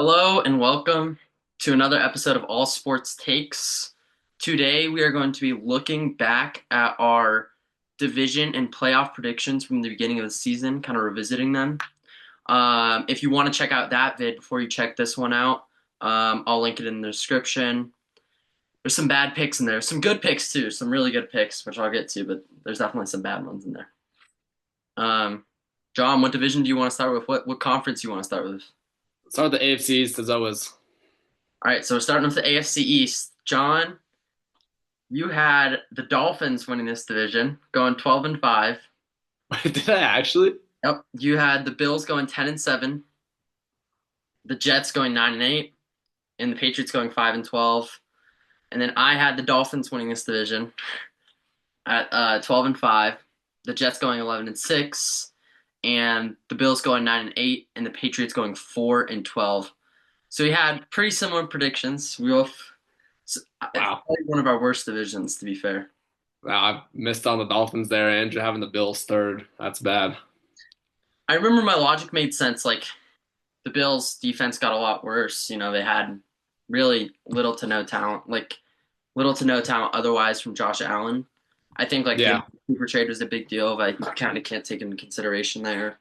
Hello and welcome to another episode of All Sports Takes. Today we are going to be looking back at our division and playoff predictions from the beginning of the season, kind of revisiting them. If you want to check out that vid before you check this one out, I'll link it in the description. There's some bad picks in there, some good picks too, some really good picks, which I'll get to, but there's definitely some bad ones in there. Um, John, what division do you want to start with? What conference do you want to start with? Start with the AFC East as always. All right, so we're starting with the AFC East. John, you had the Dolphins winning this division, going 12 and 5. Did I actually? Yep. You had the Bills going 10 and 7, the Jets going 9 and 8, and the Patriots going 5 and 12. And then I had the Dolphins winning this division at 12 and 5, the Jets going 11 and 6, and the Bills going 9 and 8, and the Patriots going 4 and 12. So we had pretty similar predictions. We both it's Wow. probably one of our worst divisions, to be fair. Wow, I missed on the Dolphins there. Andrew having the Bills third. That's bad. I remember my logic made sense. Like the Bills' defense got a lot worse. They had really little to no talent, like little to no talent otherwise from Josh Allen. I think like the Yeah. Cooper trade was a big deal, but I kind of can't take into consideration there.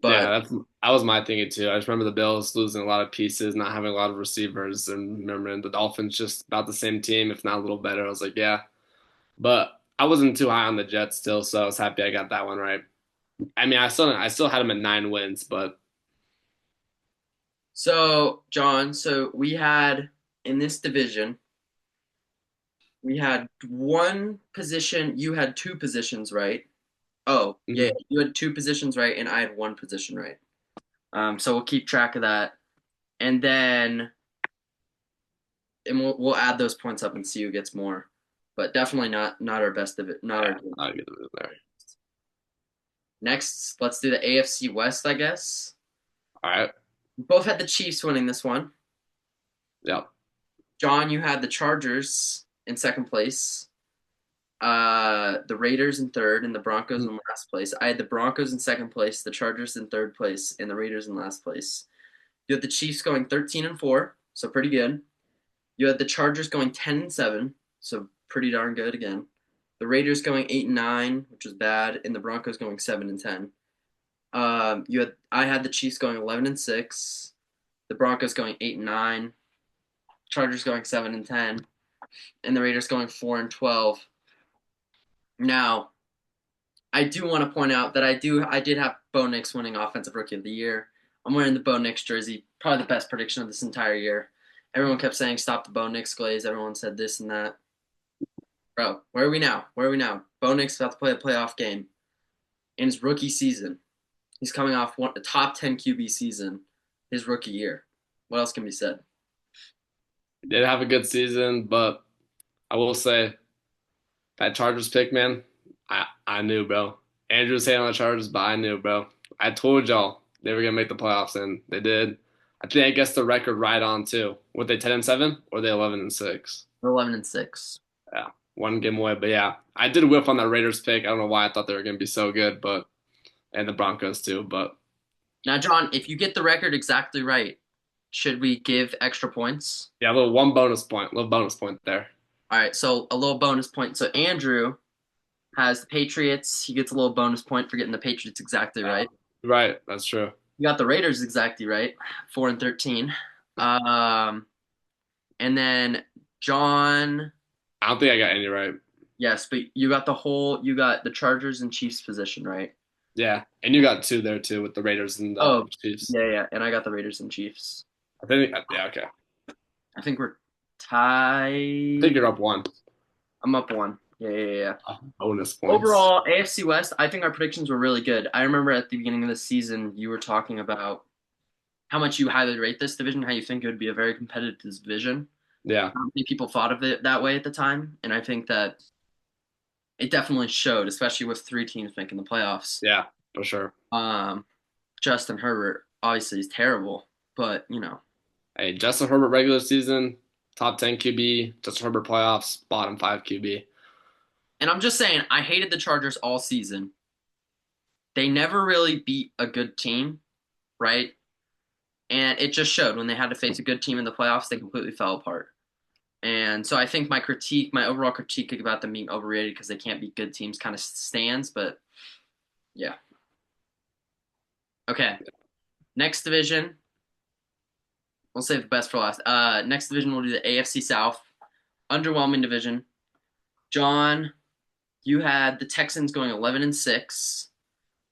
But Yeah, that was my thinking too. I just remember the Bills losing a lot of pieces, not having a lot of receivers, and remembering the Dolphins just about the same team, if not a little better. I was like, yeah. But I wasn't too high on the Jets still, so I was happy I got that one right. I mean, I still had them at 9 wins, but so John, so we had in this division, we had one position. You had two positions right. Oh yeah, mhm. you had two positions right, and I had one position right. So we'll keep track of that, and then we'll add those points up and see who gets more. But definitely not our best of it. Not our Yeah, team. I'll get them there. Next, let's do the AFC West, I guess. All right. We both had the Chiefs winning this one. Yep. John, you had the Chargers in second place. The Raiders in third, and the Broncos in last place. I had the Broncos in second place, the Chargers in third place, and the Raiders in last place. You had the Chiefs going 13 and 4, so pretty good. You had the Chargers going 10 and 7, so pretty darn good again. The Raiders going 8 and 9, which was bad, and the Broncos going 7 and 10. I had the Chiefs going 11 and 6, the Broncos going 8 and 9, Chargers going 7 and 10, and the Raiders going 4 and 12. Now, I do want to point out that I did have Bo Nix winning Offensive Rookie of the Year. I'm wearing the Bo Nix jersey, probably the best prediction of this entire year. Everyone kept saying stop the Bo Nix glaze. Everyone said this and that. Bro, where are we now? Where are we now? Bo Nix is about to play a playoff game in his rookie season. He's coming off a top 10 QB season, his rookie year. What else can be said? Did have a good season, but I will say that Chargers pick, man, I knew, bro. Andrew's hating on the Chargers, but I knew, bro. I told y'all they were gonna make the playoffs, and they did. I guess the record right on too. Were they 10 and 7 or they 11 and 6? 11 and 6. Yeah, one game away. But yeah, I did whiff on that Raiders pick. I don't know why I thought they were gonna be so good, but and the Broncos too. But Now, John, if you get the record exactly right, should we give extra points? yeah, a little one bonus point, little bonus point there. All right, so a little bonus point. So Andrew has the Patriots. He gets a little bonus point for getting the Patriots exactly Yeah, right. right, that's true. You got the Raiders exactly right, 4 and 13. Um, and then John, I don't think I got any right. yes, but you got the Chargers and Chiefs position right. Yeah, and you got two there too with the Raiders and Oh, Chiefs. yeah, yeah, and I got the Raiders and Chiefs. I think yeah, okay. I think we're I think tied. you're up one. I'm up one. Yeah, yeah, yeah. Bonus points. Overall, AFC West, I think our predictions were really good. I remember at the beginning of the season, you were talking about how much you highly rate this division, how you think it would be a very competitive division. Yeah, Not many people thought of it that way at the time, and I think that it definitely showed, especially with three teams making the playoffs. yeah, for sure. Um, Justin Herbert obviously is terrible, but Hey, Justin Herbert regular season, top 10 QB. Justin Herbert playoffs, bottom five QB. and I'm just saying, I hated the Chargers all season. They never really beat a good team, right? And it just showed when they had to face a good team in the playoffs, they completely fell apart. And so I think my overall critique about them being overrated because they can't beat good teams kind of stands. But yeah. Okay. Next division. We'll save the best for last. Next division, we'll do the AFC South. Underwhelming division. John, you had the Texans going 11-6,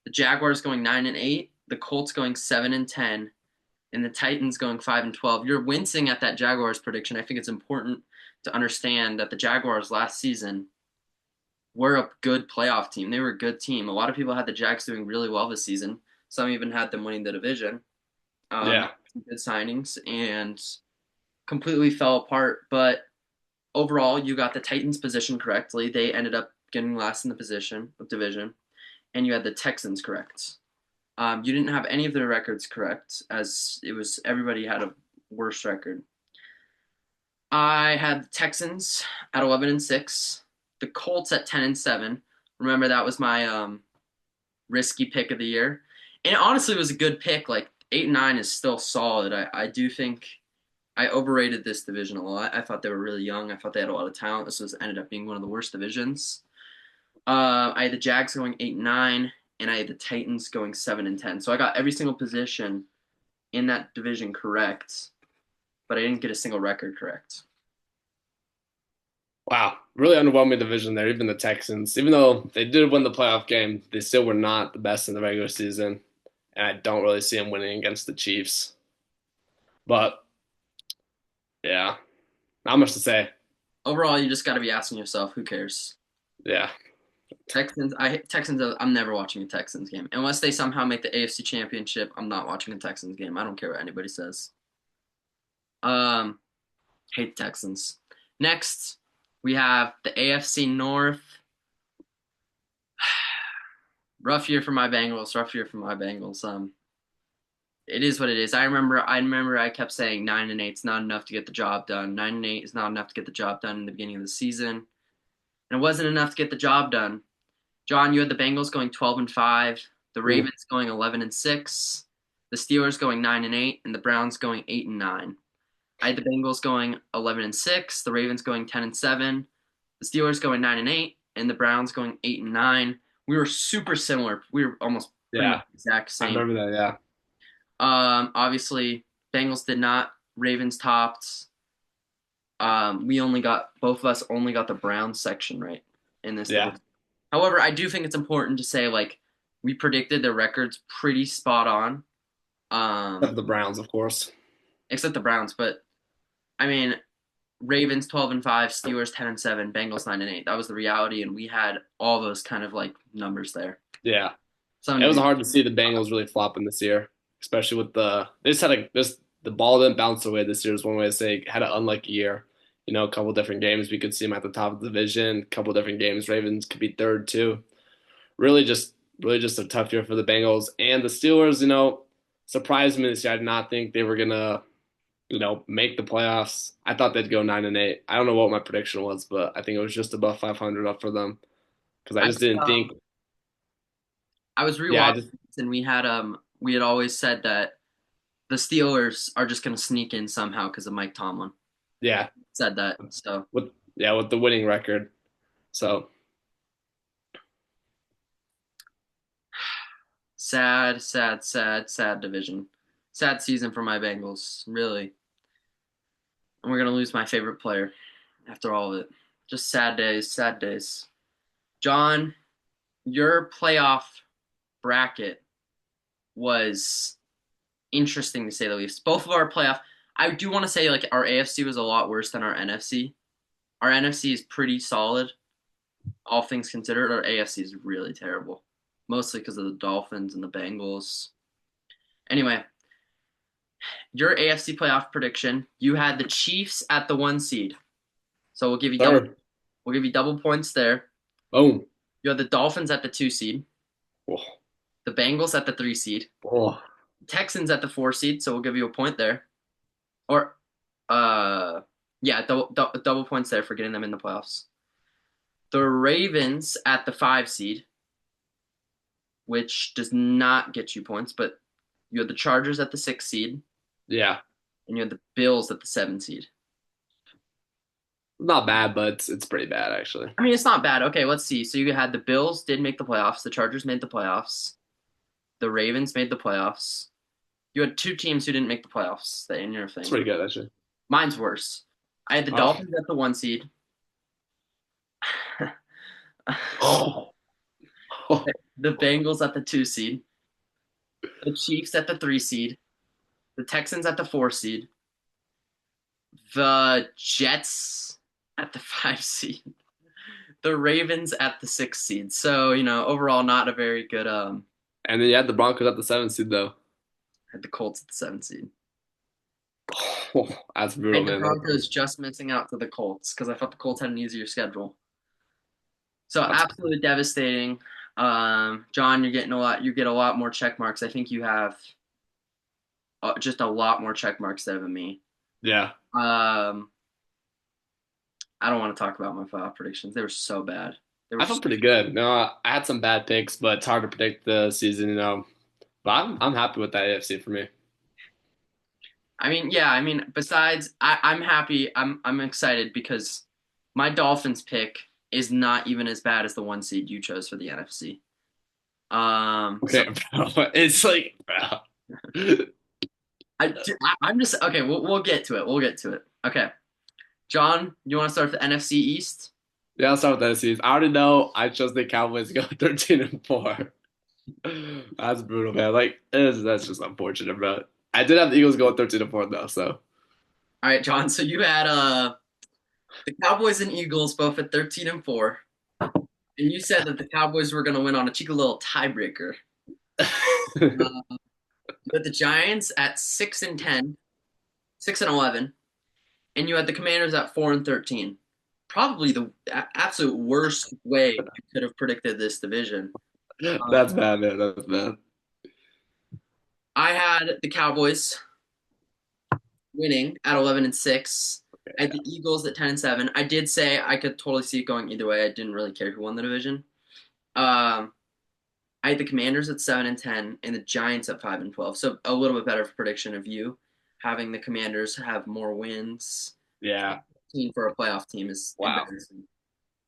the Jaguars going 9-8, the Colts going 7-10, and the Titans going 5-12. You're wincing at that Jaguars prediction. I think it's important to understand that the Jaguars last season were a good playoff team. They were a good team. A lot of people had the Jags doing really well this season. Some even had them winning the division. Yeah, Some good signings and completely fell apart. But overall, you got the Titans position correctly. They ended up getting last in the position of division, and you had the Texans correct. You didn't have any of their records correct, as it was everybody had a worse record. I had the Texans at 11-6, the Colts at 10-7. Remember that was my risky pick of the year, and it honestly was a good pick. Like 8-9 is still solid. I do think I overrated this division a lot. I thought they were really young. I thought they had a lot of talent. This was ended up being one of the worst divisions. I had the Jags going 8-9, and I had the Titans going 7-10. So I got every single position in that division correct, but I didn't get a single record correct. wow, really underwhelming division there. Even the Texans, even though they did win the playoff game, they still were not the best in the regular season, and I don't really see them winning against the Chiefs. But yeah, not much to say. Overall, you just got to be asking yourself, who cares? Yeah, Texans. I'm never watching a Texans game unless they somehow make the AFC Championship. I'm not watching a Texans game. I don't care what anybody says. Um, hate the Texans. Next, we have the AFC North. Rough year for my Bengals. Rough year for my Bengals. It is what it is. I remember I kept saying 9-8 is not enough to get the job done. 9-8 is not enough to get the job done in the beginning of the season. And it wasn't enough to get the job done. John, you had the Bengals going 12-5, the ooh, Ravens going 11-6, the Steelers going 9-8, and the Browns going 8-9. I had the Bengals going 11-6, the Ravens going 10-7, the Steelers going 9-8, and the Browns going 8-9. We were super similar. We were almost pretty much yeah, the exact I same. remember that. Yeah, Obviously, Bengals did not. Ravens topped. We only got both of us only got the Browns section right in this yeah, division. However, I do think it's important to say like we predicted their records pretty spot on. except Um, the Browns, of course. except the Browns, but I mean Ravens 12-5, Steelers 10-7, Bengals 9-8. That was the reality, and we had all those kind of like numbers there. Yeah, Something it to was be. hard to see the Bengals really flopping this year, especially with they just had the ball didn't bounce away this year is one way to say it. Had an unlucky year. You know, a couple different games we could see them at the top of the division. A couple different games Ravens could be third too. Really just a tough year for the Bengals and the Steelers. You know, surprised me this year. I did not think they were gonna make the playoffs. I thought they'd go 9-8. I don't know what my prediction was, but I think it was just above 500 up for them because I I just didn't think. I was Yeah, I rewatching just this, and we had always said that the Steelers are just going to sneak in somehow because of Mike Tomlin. yeah Said that. So with the winning record. So sad, sad, sad, sad division. Sad season for my Bengals, really. And we're gonna lose my favorite player after all of it. Just sad days, sad days. John, your playoff bracket was interesting to say the least. Both of our playoff, I do want to say like our AFC was a lot worse than our NFC. Our NFC is pretty solid, all things considered. Our AFC is really terrible, mostly because of the Dolphins and the Bengals. Anyway, your AFC playoff prediction, you had the Chiefs at the 1 seed. So third. we'll give you double points there. Boom. You had the Dolphins at the 2 seed, Oh, the Bengals at the 3 seed, oh, Texans at the 4 seed, so we'll give you a point there. Or yeah, double points there for getting them in the playoffs. The Ravens at the 5 seed, which does not get you points, but you had the Chargers at the 6 seed, Yeah. and you had the Bills at the 7 seed. Not bad, but it's pretty bad actually. I mean, it's not bad. Okay, let's see. So you had the Bills did make the playoffs. The Chargers made the playoffs. The Ravens made the playoffs. You had two teams who didn't make the playoffs in your It's thing. pretty good actually. Mine's worse. I had the Oh. Dolphins at the 1 seed. Oh. Oh. The Bengals at the 2 seed. The Chiefs at the 3 seed. The Texans at the 4 seed. The Jets at the 5 seed. The Ravens at the 6 seed. So, overall not a very good And then you had the Broncos at the 7th seed though. had the Colts at the 7 seed. Oh, that's I brutal, had the man. Broncos just missing out to the Colts because I thought the Colts had an easier schedule. So That's absolutely devastating. John, you're getting a lot. You get a lot more check marks. I think you have just a lot more check marks than me. yeah. Um, I don't want to talk about my playoff predictions. They were so bad. They were. I felt pretty good. No, I had some bad picks, but it's hard to predict the season, you know. But I'm happy with that AFC for me. I mean, yeah. I mean, besides, I'm happy. I'm excited because my Dolphins pick is not even as bad as the 1 seed you chose for the NFC. So Okay, bro. It's like, bro. I'm just okay. We'll get to it. We'll get to it. Okay, John, you want to start with the NFC East? Yeah, I'll start with that season. I already know I chose the Cowboys to go 13-4. That's brutal, man. Like, that's just unfortunate, bro. I did have the Eagles go 13-4 though, so All right, John. So you had the Cowboys and Eagles both at 13-4, and you said that the Cowboys were going to win on a cheeky little tiebreaker. Uh, you had the Giants at 6-10, 6-11, and you had the Commanders at 4-13. Probably the absolute worst way you could have predicted this division. Uh, that's bad, man. That's bad. I had the Cowboys winning at 11-6. I had the Eagles at 10-7. I did say I could totally see it going either way. I didn't really care who won the division. Um, I had the Commanders at 7-10 and the Giants at 5-12. So a little bit better prediction of you having the Commanders have more wins. Yeah. Team for a playoff team is Wow. embarrassing.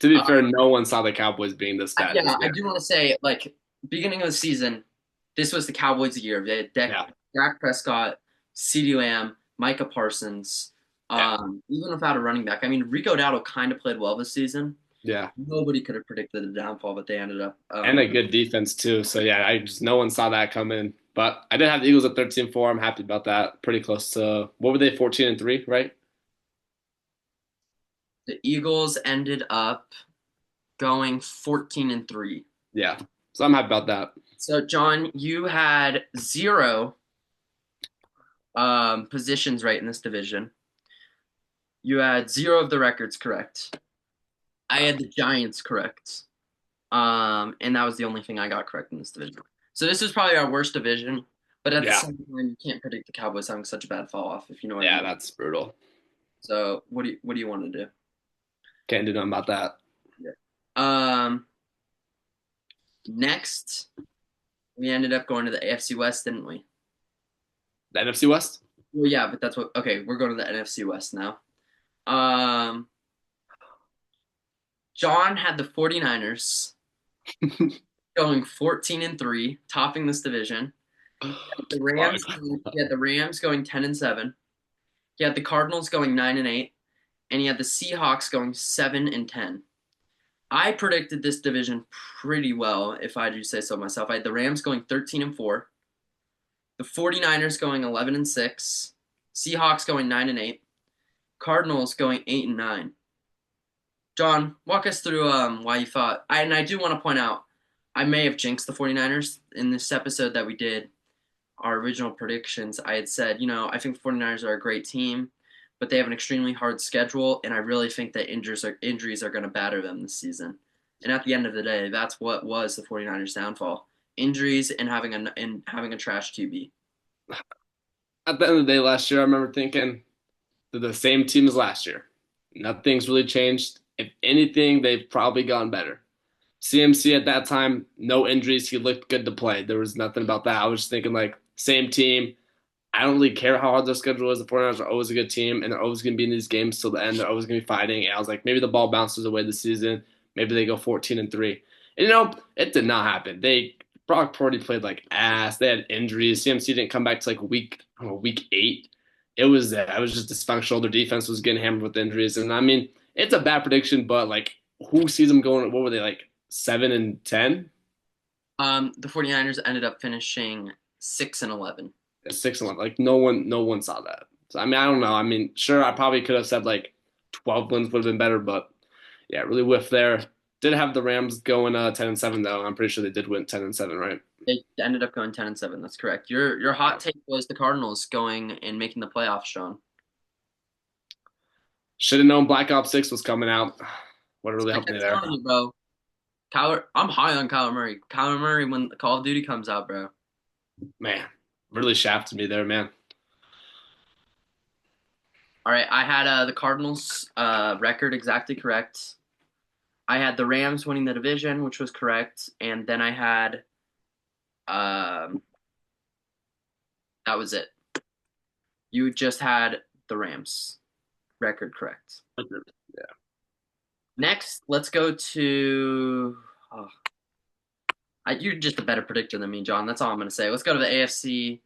To be Uh, fair, no one saw the Cowboys being this bad this yeah, I year. do want to say like beginning of the season, this was the Cowboys' year. They had Yeah. Dak Prescott, CeeDee Lamb, Micah Parsons, Yeah. even without a running back. I mean, Rico Dowdle kind of played well this season. Yeah. Nobody could have predicted the downfall, but they ended up. And a good defense too. So yeah, I just no one saw that coming. But I did have the Eagles at 13-4. I'm happy about that. Pretty close to what were they, 14-3, right? The Eagles ended up going 14-3. Yeah. So I'm happy about that. So, John, you had zero positions right in this division. You had zero of the records correct. I had the Giants correct. And that was the only thing I got correct in this division. So this is probably our worst division, but at the Yeah. same time, you can't predict the Cowboys having such a bad fall off, if you know what I Yeah, mean. that's brutal. So what do you want to do? Can't do nothing about that. Yeah. Um, next we ended up going to the AFC West, didn't we? The NFC West? Well, yeah, but that's what. Okay, we're going to the NFC West now. Um, John had the 49ers going 14-3, topping this division. The Rams, Fuck. he had the Rams going 10-7. He had the Cardinals going 9-8, and he had the Seahawks going 7-10. I predicted this division pretty well, if I do say so myself. I had the Rams going 13-4, the 49ers going 11-6, Seahawks going 9-8, Cardinals going 8-9. John, walk us through why you thought. And I do want to point out, I may have jinxed the 49ers in this episode that we did our original predictions. I had said, I think the 49ers are a great team, but they have an extremely hard schedule, and I really think that injuries are going to batter them this season. And at the end of the day, that's what was the 49ers' downfall: injuries and having a trash QB. At the end of the day, last year, I remember thinking they're the same team as last year. Nothing's really changed. If anything, they've probably gone better. CMC at that time, no injuries. He looked good to play. There was nothing about that. I was just thinking like same team. I don't really care how hard their schedule is. The 49ers are always a good team, and they're always going to be in these games till the end. They're always going to be fighting. And I was like, maybe the ball bounces away this season. Maybe they go 14-3. And it did not happen. Brock Purdy played like ass. They had injuries. CMC didn't come back to like week 8. It was just dysfunctional. Their defense was getting hammered with injuries, and I mean, it's a bad prediction, but like, who sees them going? What were they like 7-10? The 49ers ended up finishing 6-11. 6-1. Like no one saw that. So I mean, I don't know. I mean, sure, I probably could have said like 12 wins would have been better, but yeah, really whiffed there. Did have the Rams going 10-7 though. I'm pretty sure they did win 10-7, right? They ended up going 10-7. That's correct. Your Yeah. hot take was the Cardinals going and making the playoffs, Sean. Should have known Black Ops 6 was coming out. Would have really I helped me kept there. telling you, bro. I'm high on Kyler Murray. Kyler Murray when Call of Duty comes out, bro. Man, really shafted me there, man. All right, I had the Cardinals record exactly correct. I had the Rams winning the division, which was correct, and then I had um, that was it. You just had the Rams record correct. Yeah. Next, let's go to. Oh, you're just a better predictor than me, John. That's all I'm going to say. Let's go to the AFC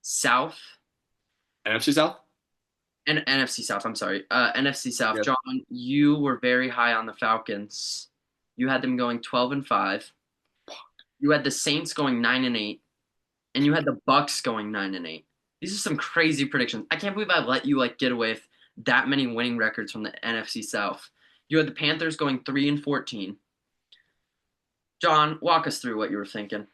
South NFC South? and NFC South. I'm sorry, NFC South. Yeah. John, you were very high on the Falcons. You had them going 12-5. You had the Saints going 9-8, and you had the Bucks going 9-8. These are some crazy predictions. I can't believe I let you like get away with that many winning records from the NFC South. You had the Panthers going 3-14. John, walk us through what you were thinking.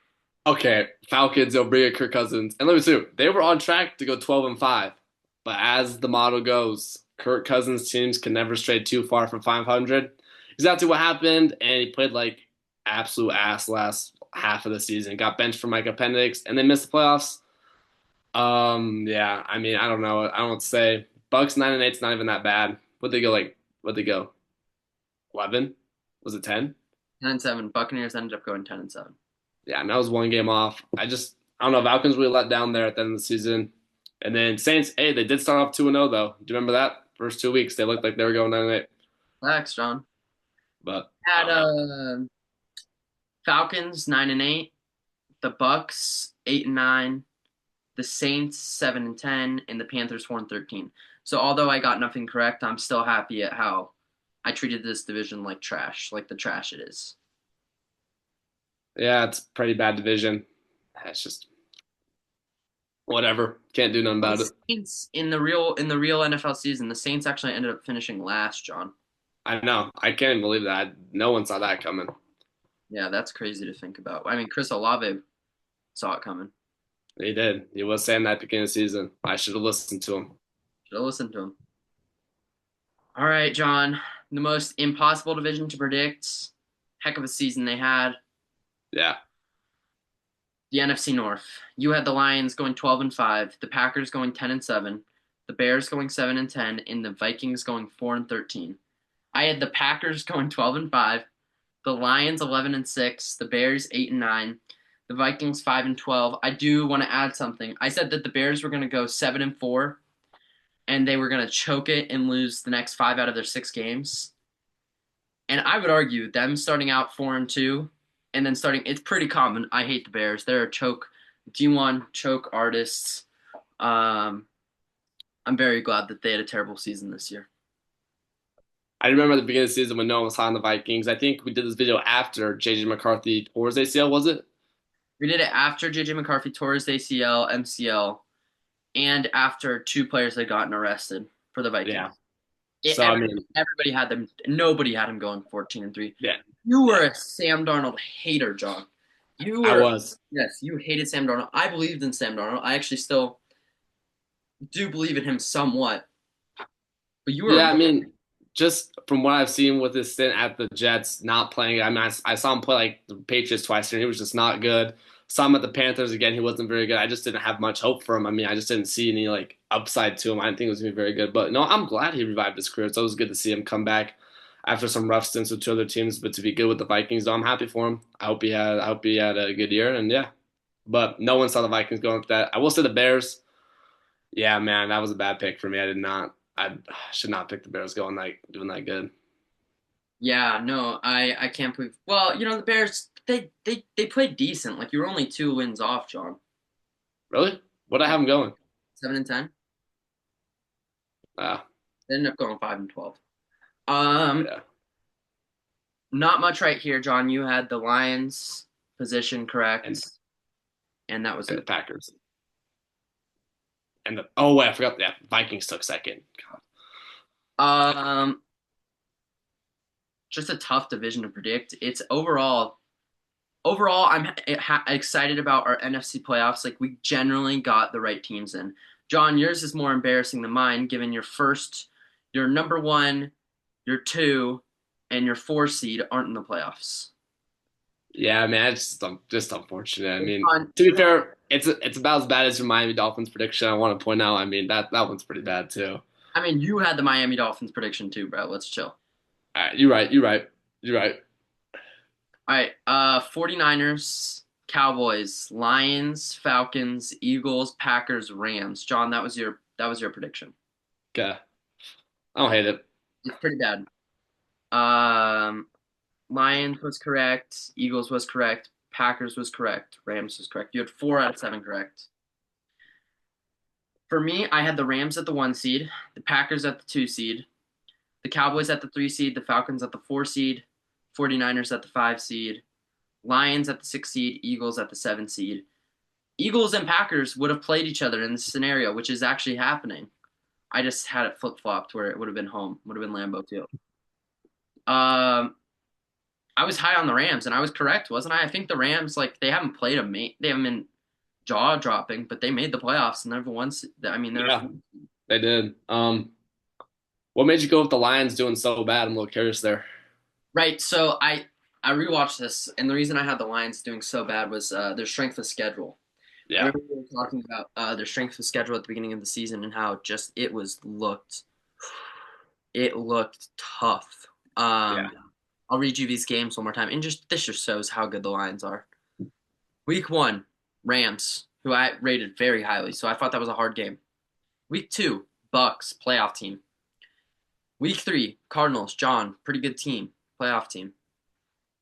Okay, Falcons, they'll bring in Kirk Cousins. And let me see, they were on track to go 12-5. But as the model goes, Kirk Cousins teams can never stray too far from 500. Exactly what happened, and he played like absolute ass last half of the season. Got benched for Mike Appendix, and they missed the playoffs. Yeah, I mean, I don't know. I don't know what to say. Bucks 9-8 is not even that bad. Would they go like? Would they go 11? Was it 10? 10-7. Buccaneers ended up going 10-7. Yeah, and that was one game off. I don't know. Falcons really let down there at the end of the season. And then Saints, hey, they did start off 2-0 though. Do you remember that? First 2 weeks, they looked like they were going 9-8. Thanks, John. But I Had don't know. Falcons 9-8, the Bucks 8-9, the Saints 7-10, and the Panthers 4-13. So although I got nothing correct, I'm still happy at how I treated this division like trash, like the trash it is. Yeah, it's a pretty bad division. It's just whatever. Can't do nothing The about it. Saints in the real NFL season, the Saints actually ended up finishing last, John. I know. I can't even believe that. No one saw that coming. Yeah, that's crazy to think about. I mean, Chris Olave saw it coming. He did. He was saying that at the beginning of the season. I should have listened to him. Should have listened to him. All right, John. The most impossible division to predict. Heck of a season they had. Yeah. The NFC North. You had the Lions going 12-5, the Packers going 10-7, the Bears going 7-10, and the Vikings going 4-13. I had the Packers going 12-5, the Lions 11-6, the Bears 8-9, the Vikings 5-12. I do want to add something. I said that the Bears were going to go 7-4, and they were going to choke it and lose the next 5 out of their 6 games. And I would argue them starting out 4-2 and then starting, it's pretty common. I hate the Bears. They're a choke, D1 choke artists. Um, I'm very glad that they had a terrible season this year. I remember at the beginning of the season when no one was high on the Vikings. I think we did this video after JJ McCarthy tore his ACL, was it? We did it after JJ McCarthy tore his ACL, MCL, and after 2 players had gotten arrested for the Vikings. Yeah. So I mean, Everybody had them. Nobody had him going 14-3. yeah, You yeah, were a Sam Darnold hater, John. You I were. was. Yes, you hated Sam Darnold. I believed in Sam Darnold. I actually still do believe in him somewhat. But you were Yeah, I mean, just from what I've seen with his stint at the Jets, not playing. I mean, I saw him play like the Patriots twice, and he was just not good. Saw him at the Panthers again. He wasn't very good. I just didn't have much hope for him. I mean, I just didn't see any like upside to him. I didn't think it was gonna be very good. But no, I'm glad he revived his career. It's always good to see him come back after some rough stints with 2 other teams. But to be good with the Vikings, though, I'm happy for him. I hope he had a good year. And yeah, but no one saw the Vikings going with that. I will say the Bears. Yeah, man, that was a bad pick for me. I did not. I should not pick the Bears going like doing that good. Yeah, no, I can't believe. Well, the Bears they played decent. Like you were only 2 wins off, John. Really? What I Yeah, have them going? 7-10. Ah, They ended up going 5-12. Um, yeah. not much right here, John. You had the Lions position And correct, and that was okay, the it. Packers. And the oh wait, I forgot. Yeah, Vikings took second. God. Um, just a tough division to predict. It's overall, I'm excited about our NFC playoffs. Like we generally got the right teams in. John, yours is more embarrassing than mine, given your number one, your two, and your 4 seed aren't in the playoffs. Yeah, man, it's just unfortunate. I And mean, John, to be fair, it's about as bad as your Miami Dolphins prediction. I want to point out. I mean, that one's pretty bad too. I mean, you had the Miami Dolphins prediction too, bro. Let's chill. All right, you're right. You're right. You're right. All right, 49ers, Cowboys, Lions, Falcons, Eagles, Packers, Rams. John, that was your prediction. Okay, I don't hate it. It's pretty bad. Um, Lions was correct. Eagles was correct. Packers was correct. Rams was correct. You had 4 out of 7 correct. For me, I had the Rams at the 1 seed, the Packers at the 2 seed, the Cowboys at the 3 seed, the Falcons at the 4 seed, 49ers at the 5 seed, Lions at the 6 seed, Eagles at the 7 seed. Eagles and Packers would have played each other in this scenario, which is actually happening. I just had it flip flopped where it would have been home, would have been Lambeau Field. Um, I was high on the Rams, and I was correct, wasn't I? I think the Rams, like, they haven't been jaw dropping, but they made the playoffs, and they're the ones. I mean, they're Yeah, they did. What made you go with the Lions doing so bad? I'm a little curious there. right. So I rewatched this, and the reason I had the Lions doing so bad was their strength of schedule. I Yeah, remember we were talking about their strength of schedule at the beginning of the season and how just it looked tough. yeah, I'll read you these games one more time, and just this just shows how good the Lions are. Week 1, Rams, who I rated very highly, so I thought that was a hard game. Week 2, Bucks, playoff team. Week 3, Cardinals, John, pretty good team, playoff team.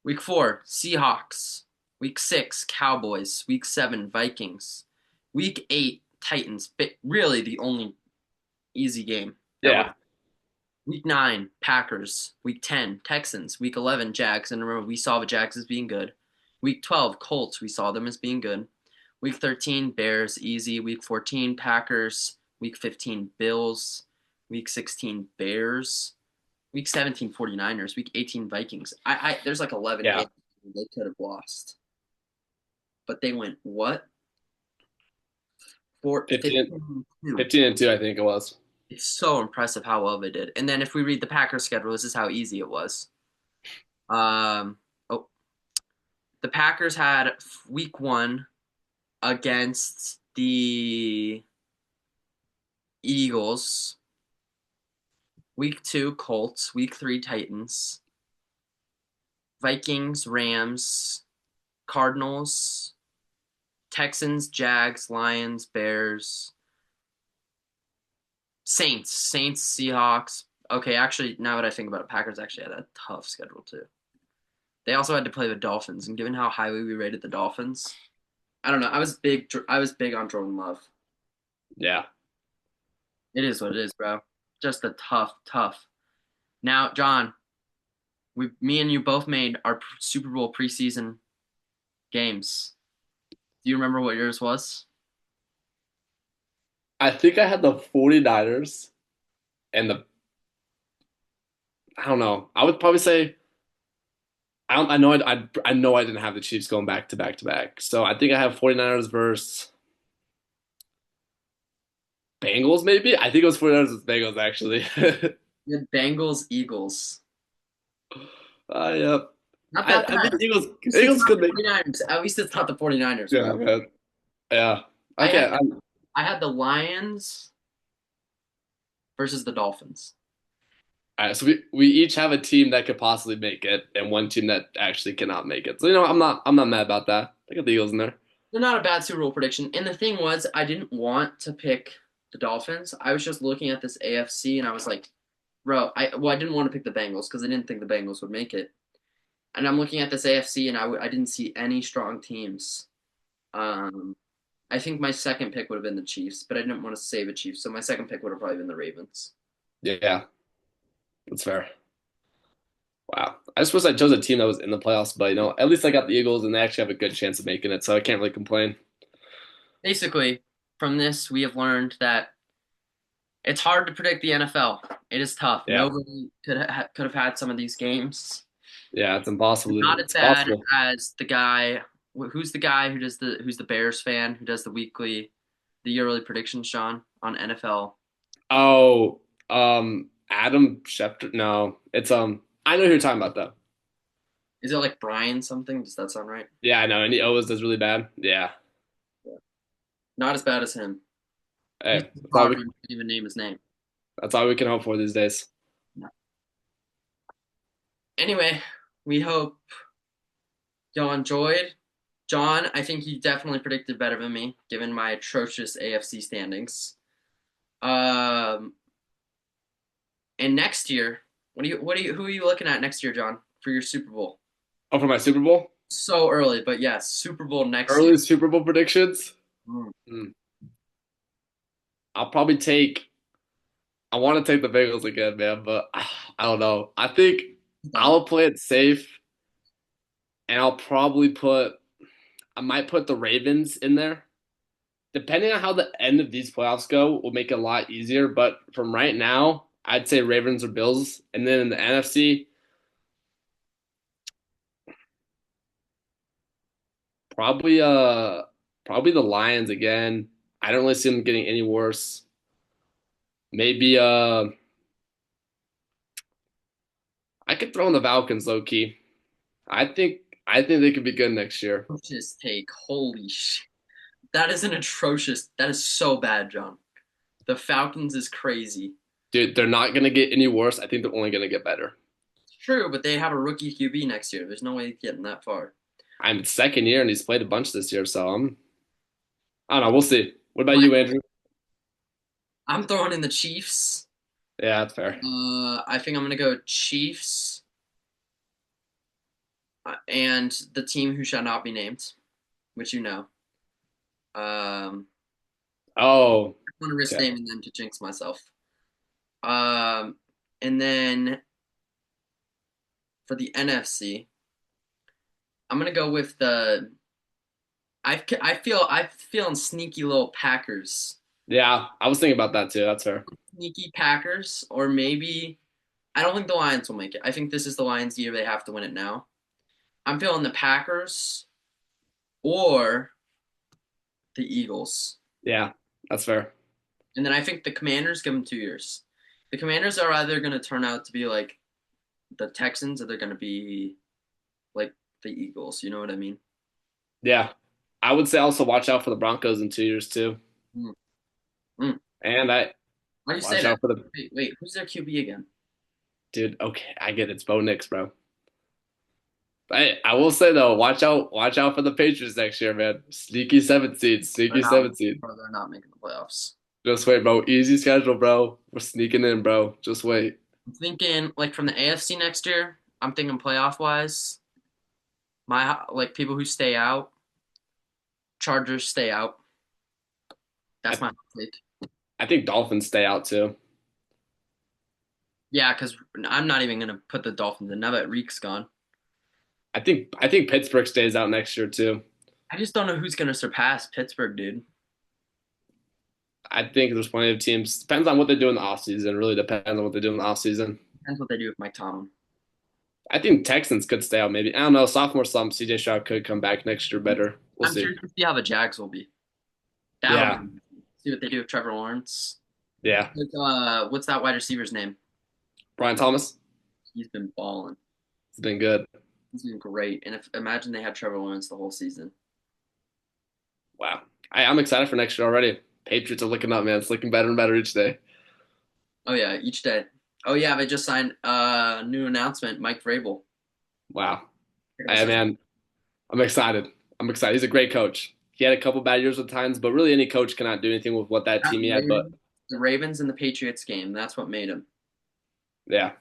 Week 4, Seahawks. Week 6, Cowboys. Week 7, Vikings. Week 8, Titans. But really the only easy game that was. yeah, Week 9, Packers. Week 10, Texans. Week 11, Jags. And remember, we saw the Jags as being good. Week 12, Colts. We saw them as being good. Week 13, Bears. Easy. Week 14, Packers. Week 15, Bills. Week 16, Bears. Week 17, 49ers. Week 18, Vikings. There's like 11 yeah. games they could have lost. But they went what? 15, 15-2. 15 and 2, I think it was. It's so impressive how well they did. And then if we read the Packers schedule, this is how easy it was. Oh, the Packers had week 1 against the Eagles, week 2 Colts, week 3 Titans, Vikings, Rams, Cardinals, Texans, Jags, Lions, Bears, Saints, Seahawks. Okay, actually, now that I think about it, Packers actually had a tough schedule too. They also had to play the Dolphins, and given how highly we rated the Dolphins, I don't know. I was big on Jordan Love. Yeah. It is what it is, bro. Just a tough. Now, John, me and you both made our Super Bowl preseason games. Do you remember what yours was? I think I had the 49ers and I don't know. I would probably say I know I didn't have the Chiefs going back to back to back. So I think I have 49ers versus Bengals maybe. I think it was 49ers versus Bengals actually. You had Bengals, Eagles. Yep. Not that I think bad. It's Eagles not could the make 49ers. At least it's not the 49ers, yeah, bro. man. Yeah. I Okay. had I had the Lions versus the Dolphins. All right, so we each have a team that could possibly make it, and one team that actually cannot make it. So I'm not mad about that. I got the Eagles in there. They're not a bad Super Bowl prediction. And the thing was, I didn't want to pick. The Dolphins. I was just looking at this AFC and I was like, bro, I didn't want to pick the Bengals because I didn't think the Bengals would make it. And I'm looking at this AFC and I didn't see any strong teams. Um, I think my second pick would have been the Chiefs, but I didn't want to save a Chiefs, so my second pick would have probably been the Ravens. Yeah, that's fair. Wow. I suppose I chose a team that was in the playoffs, but at least I got the Eagles and they actually have a good chance of making it, so I can't really complain. Basically, from this, we have learned that it's hard to predict the NFL. It is tough. Yeah. Nobody could have had some of these games. Yeah, it's impossible. Not as It's bad possible. as the guy. Who's the guy who's the Bears fan who does the yearly predictions, Sean, on NFL? Oh, Adam Schefter. No, it's I know who you're talking about though. Is it like Brian something? Does that sound right? Yeah, I know, and he always does really bad. Yeah. Yeah. Not as bad as him. He's Hey, so popular, we can't even name his name. that's all we can hope for these days. Anyway, we hope y'all enjoyed. John, I think you definitely predicted better than me, given my atrocious AFC standings. Um, and next year, who are you looking at next year, John, for your Super Bowl? Oh, for my Super Bowl? So early, but yes, Super Bowl next year. Early Super Bowl predictions? Mm. Hmm. I'll probably take I want to take the Bengals again, man, but I don't know. I think Done. I'll play it safe and I might put the Ravens in there. Depending on how the end of these playoffs go, will make it a lot easier. But from right now, I'd say Ravens or Bills. And then in the NFC, probably probably the Lions again. I don't really see them getting any worse. Maybe I could throw in the Falcons low key. I think I think they could be good next year. Atrocious take. Holy shit. That is an atrocious. That is so bad, John. The Falcons is crazy. Dude, they're not gonna get any worse. I think they're only gonna get better. It's true, but they have a rookie QB next year. There's no way getting that far. I'm second year and he's played a bunch this year, so I don't know. We'll see. What about My, you, Andrew? I'm throwing in the Chiefs. Yeah, that's fair. I think I'm gonna go Chiefs and the team who shall not be named, which you know. Oh, I want to risk okay. naming them to jinx myself. Um, and then for the NFC, I'm gonna go with the. I'm feeling sneaky little Packers, Yeah, I was thinking about that too. That's fair. sneaky Packers, or maybe I don't think the Lions will make it. I think this is the Lions' year; they have to win it now. I'm feeling the Packers or the Eagles. Yeah, that's fair. And then I think the Commanders give them 2 years. The Commanders are either going to turn out to be like the Texans or they're going to be like the Eagles. You know what I mean? Yeah, I would say also watch out for the Broncos in 2 years too. Mm. Mm. And I Why do you say watch that? out for the Wait, who's their QB again? dude. Okay, I get it. It's Bo Nix, bro. I will say though, watch out for the Patriots next year, man. Sneaky seventh seed, They're sneaky not. seventh seed. Or they're not making the playoffs. Just wait, bro. Easy schedule, bro. We're sneaking in, bro. Just wait. I'm thinking like from the AFC next year. I'm thinking playoff wise. My like people who stay out. Chargers stay out. That's I my hot take. I think Dolphins stay out too. Yeah, because I'm not even gonna put the Dolphins in now that Reek's gone. I think Pittsburgh stays out next year too. I just don't know who's gonna surpass Pittsburgh, dude. I think there's plenty of teams. Depends on what they do in the offseason. Really depends on what they do in the offseason. Depends what they do with Mike Tomlin. I think Texans could stay out maybe. I don't know. Sophomore slump, CJ Stroud could come back next year better. We'll I'm see. curious to see how the Jags will be. That'll Yeah. be see what they do with Trevor Lawrence. Yeah. What's that wide receiver's name? Brian Thomas He's been balling. has been good. He's been great. And if imagine they had Trevor Lawrence the whole season. Wow. I'm excited for next year already. Patriots are looking up, man. It's looking better and better each day. Oh yeah, each day. Oh yeah, they just signed a new announcement, Mike Vrabel. Wow. Man, I'm excited. I'm excited. He's a great coach. He had a couple bad years at times, but really any coach cannot do anything with what that team he had. But the Ravens and the Patriots game. That's what made him. Yeah.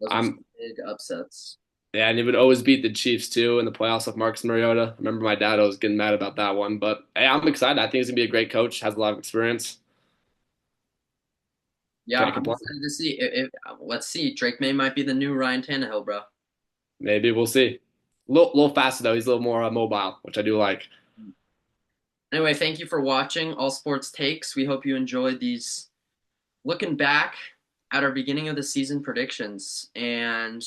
Those were I'm some big upsets. Yeah, and he would always beat the Chiefs too in the playoffs with Marcus Mariota. I remember my dad always getting mad about that one. But hey, I'm excited. I think he's gonna be a great coach, has a lot of experience. Yeah, Can't I'm complain. excited to see. Let's see. Drake May might be the new Ryan Tannehill, bro. Maybe we'll see. Little faster though. He's a little more mobile, which I do like. Anyway, thank you for watching All Sports Takes. We hope you enjoyed these looking back at our beginning of the season predictions. And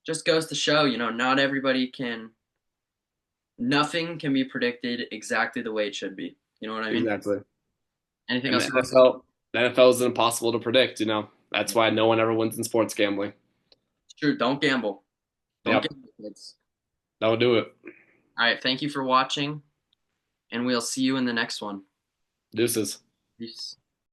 just goes to show, not everybody can, nothing can be predicted exactly the way it should be. You know what I mean? Exactly. Anything And the else you want to say? NFL is impossible to predict. That's why no one ever wins in sports gambling. It's true. Don't gamble. Don't Yep, gamble, kids. that'll do it. All right. Thank you for watching, and we'll see you in the next one. Deuces. Peace.